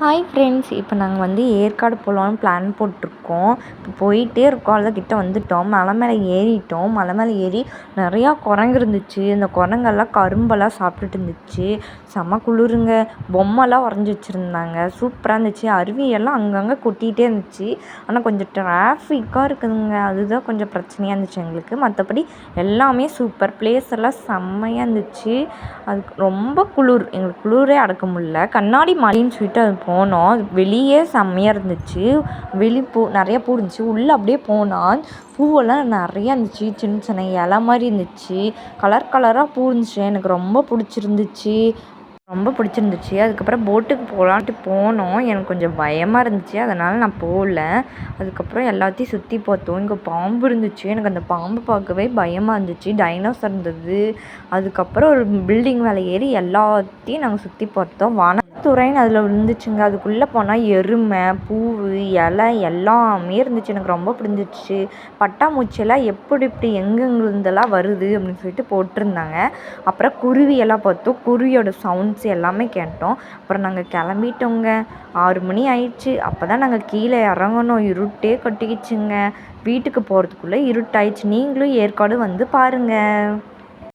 Hi friends, இப்போ நாங்கள் வந்து ஏற்காடு போகலான்னு பிளான் போட்டிருக்கோம். இப்போ போயிட்டே இருக்கோம், அவ்வளோ கிட்ட வந்துட்டோம். மலை மேலே ஏறிட்டோம். மலை மேலே ஏறி நிறையா குரங்கு இருந்துச்சு. இந்த குரங்கெல்லாம் கரும்பெல்லாம் சாப்பிட்டுட்டு இருந்துச்சு. செம குளிருங்க. பொம்மைலாம் வரைஞ்சி வச்சுருந்தாங்க. சூப்பராக இருந்துச்சு. அருவியெல்லாம் அங்கங்கே கொட்டிகிட்டே இருந்துச்சு. ஆனால் கொஞ்சம் டிராஃபிக்காக இருக்குதுங்க, அதுதான் கொஞ்சம் பிரச்சனையாக இருந்துச்சு எங்களுக்கு. மற்றபடி எல்லாமே சூப்பர். பிளேஸ் எல்லாம் செம்மையாக இருந்துச்சு. அதுக்கு ரொம்ப குளிர், எங்களுக்கு குளிரே அடக்க முடியல. கண்ணாடி மலைன்னு சொல்லிட்டு அது போனோம். அது வெளியே செம்மையாக இருந்துச்சு. நிறைய பூ இருந்துச்சு. உள்ளே அப்படியே போனால் பூவெல்லாம் நிறையா இருந்துச்சு. சின்ன சின்ன இலை மாதிரி இருந்துச்சு. கலர் கலராக பூ இருந்துச்சு. எனக்கு ரொம்ப பிடிச்சிருந்துச்சு. அதுக்கப்புறம் போட்டுக்கு போகலான்ட்டு போனோம். எனக்கு கொஞ்சம் பயமாக இருந்துச்சு, அதனால் நான் போகல. அதுக்கப்புறம் எல்லாத்தையும் சுற்றி பார்த்தோம். இங்கே பாம்பு இருந்துச்சு. எனக்கு அந்த பாம்பு பார்க்கவே பயமாக இருந்துச்சு. டைனோசர் இருந்தது. அதுக்கப்புறம் ஒரு பில்டிங் மேலே ஏறி எல்லாத்தையும் நாங்கள் சுற்றி பார்த்தோம். வனத்துறைன்னு அதில் இருந்துச்சுங்க. அதுக்குள்ளே போனால் எருமை, பூவு, இலை எல்லாமே இருந்துச்சு. எனக்கு ரொம்ப பிடிச்சிருச்சு. பட்டாம்பூச்சியெல்லாம் எப்படி எங்கெங்கிருந்தெல்லாம் வருது அப்படின்னு சொல்லிட்டு போட்டிருந்தாங்க. அப்புறம் குருவியெல்லாம் பார்த்தோம். குருவியோட சவுண்ட்ஸ் எல்லாமே கேட்டோம். அப்புறம் நாங்கள் கிளம்பிட்டோங்க. 6 மணி ஆயிடுச்சு. அப்போ தான் நாங்கள் கீழே இறங்கணும். இருட்டே கட்டிக்கிச்சுங்க. வீட்டுக்கு போகிறதுக்குள்ளே இருட்டாயிடுச்சு. நீங்களும் ஏற்காடு வந்து பாருங்கள்.